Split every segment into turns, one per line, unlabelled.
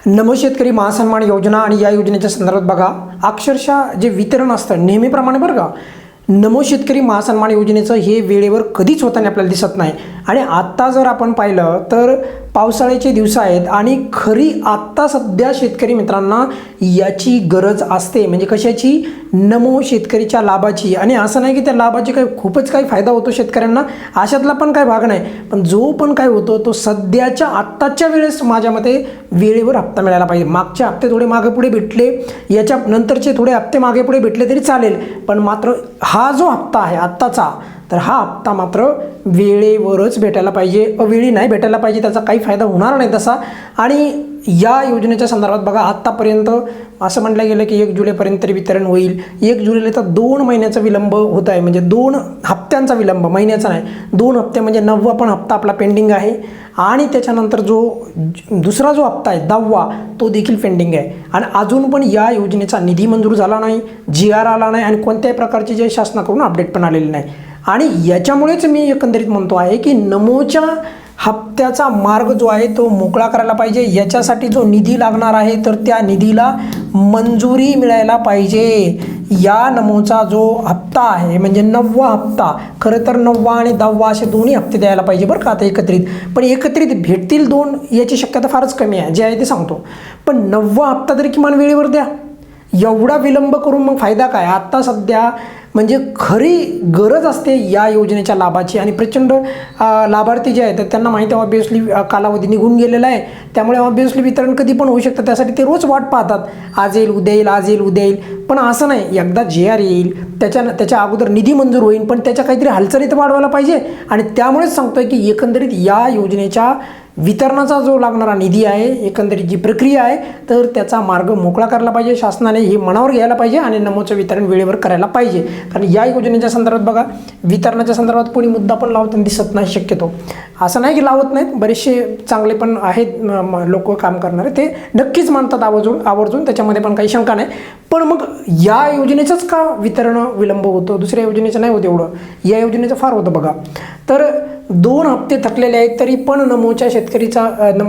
नमो शेतकरी महासन्मान योजना आणि या योजनेच्या संदर्भात बघा, अक्षरशः जे वितरण असतं नेहमीप्रमाणे बरं का, नमो शेतकरी महासन्मान योजनेचं हे वेळेवर कधीच होताना आपल्याला दिसत नाही. आणि आत्ता जर आपण पाहिलं तर पावसाळ्याचे दिवस आहेत आणि खरी आत्ता सध्या शेतकरी मित्रांना याची गरज असते. म्हणजे कशाची? नमो शेतकरीच्या लाभाची. आणि असं नाही की त्या लाभाची काही खूपच काही फायदा होतो शेतकऱ्यांना, अशातला पण काही भाग नाही, पण जो पण काय होतो तो सध्याच्या आत्ताच्या वेळेस माझ्या मते वेळेवर हप्ता मिळायला पाहिजे. मागचे हप्ते थोडे मागे पुढे भेटले, याच्या नंतरचे थोडे हप्ते मागे पुढे भेटले तरी चालेल, पण मात्र हा जो हप्ता आहे आत्ताचा, तर हा हप्ता मात्र वेळेवरच भेटायला पाहिजे, अवेळी नाही भेटायला पाहिजे. त्याचा काही फायदा होणार नाही तसा. आणि या योजनेच्या संदर्भात बघा, आत्तापर्यंत असं म्हटलं गेलं की 1 जुलैपर्यंत तरी वितरण होईल. 1 जुलैला तर 2 महिन्याचा विलंब होत आहे, म्हणजे 2 हप्त्यांचा विलंब, महिन्याचा नाही, 2 हप्ते, म्हणजे 9वा पण हप्ता आपला पेंडिंग आहे. आणि त्याच्यानंतर जो दुसरा जो हप्ता आहे 10वा, तो देखील पेंडिंग आहे. आणि अजून पण या योजनेचा निधी मंजूर झाला नाही, GR आला नाही आणि कोणत्याही प्रकारचे जे शासनाकडून अपडेट पण आलेले नाही. आणि याच्यामुळेच मी एकंदरीत म्हणतो आहे की नमोच्या हप्त्याचा मार्ग जो आहे तो मोकळा करायला पाहिजे. याच्यासाठी जो निधी लागणार आहे तर त्या निधीला मंजुरी मिळायला पाहिजे. या नमोचा जो हप्ता आहे म्हणजे 9वा हप्ता, खरं तर 9वा आणि 10वा असे दोन्ही हप्ते द्यायला पाहिजे बरं का आता एकत्रित. पण एकत्रित भेटतील 2 याची शक्यता फारच कमी आहे, जे आहे ते सांगतो. पण 9वा हप्ता तरी किमान वेळेवर द्या. एवढा विलंब करून मग फायदा काय? आत्ता सध्या म्हणजे खरी गरज असते या योजनेच्या लाभाची. आणि प्रचंड लाभार्थी जे आहेत त्यांना माहिती आहे ऑब्वियसली कालावधी निघून गेलेला आहे, त्यामुळे ऑब्वियसली वितरण कधी पण होऊ शकतं. त्यासाठी ते रोज वाट पाहतात, आज येईल उद्या येईल, आज येईल उद्या येईल. पण असं नाही, एकदा GR येईल त्याच्या अगोदर निधी मंजूर होईल, पण त्याच्या काहीतरी हालचाली तर वाढवायला पाहिजे. आणि त्यामुळेच सांगतोय की एकंदरीत या योजनेच्या वितरणाचा जो लागणारा निधी आहे, एकंदरीत जी प्रक्रिया आहे, तर त्याचा मार्ग मोकळा करायला पाहिजे. शासनाने हे मनावर घ्यायला पाहिजे आणि नमोचं वितरण वेळेवर करायला पाहिजे. कारण या योजनेच्या संदर्भात बघा, वितरणाच्या संदर्भात कोणी मुद्दा पण लावताना दिसत नाही शक्यतो. असं नाही की लावत नाहीत, बरेचसे चांगले पण आहेत लोक काम करणारे, ते नक्कीच मानतात आवर्जून, त्याच्यामध्ये पण काही शंका नाही. पण मग या योजनेचंच का वितरण विलंब होतो? दुसऱ्या योजनेचं नाही होत एवढं, या योजनेचं फार होतं बघा. तर 2 हप्ते थकलेले आहेत तरी पण नमो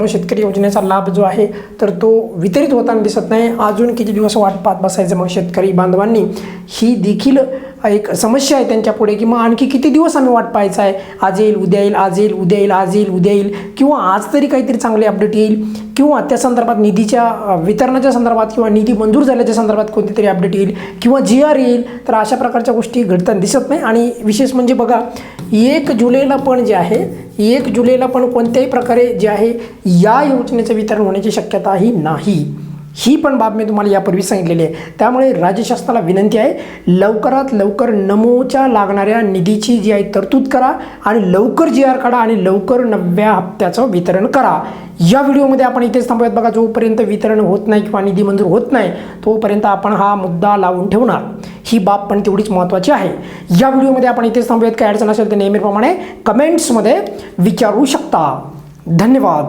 शेतकरी योजनेचा लाभ जो आहे तर तो वितरित होताना दिसत नाही. अजून किती दिवस वाट पाहत बसायचं मग शेतकरी बांधवांनी? ही देखील एक समस्या आहे त्यांच्या पुढे, की मग आणखी किती दिवस आम्ही वाट पाहायचं आहे? आज येईल उद्या येईल, आज येईल उद्या येईल, आज येईल उद्या येईल, किंवा आज तरी काहीतरी चांगले अपडेट येईल, किंवा त्या संदर्भात निधीच्या वितरणाच्या संदर्भात किंवा निधी मंजूर झाल्याच्या संदर्भात कोणतीतरी अपडेट येईल, किंवा GR येईल. तर अशा प्रकारच्या गोष्टी घडताना दिसत नाही. आणि विशेष म्हणजे बघा, 1 जुलैला पण जे आहे, 1 जुलैला पण कोणत्याही प्रकारे जे आहे या योजनेचं वितरण होण्याची शक्यताही नाही. ही पण बाब मी तुम्हाला यापूर्वी सांगितलेली आहे. त्यामुळे राज्य शासनाला विनंती आहे, लवकरात लवकर नमोच्या लागणाऱ्या निधीची जी आहे तरतूद करा आणि लवकर GR काढा आणि लवकर 9व्या हप्त्याचं वितरण करा. या व्हिडिओमध्ये आपण इथेच थांबूयात बघा. जोपर्यंत वितरण होत नाही किंवा निधी मंजूर होत नाही तोपर्यंत आपण हा मुद्दा लावून ठेवणार. ही बाब पण तेवढीच महत्त्वाची आहे. या व्हिडिओमध्ये आपण इथेच थांबूयात. काय अडचण असेल तर नेहमीप्रमाणे कमेंट्समध्ये विचारू शकता. धन्यवाद.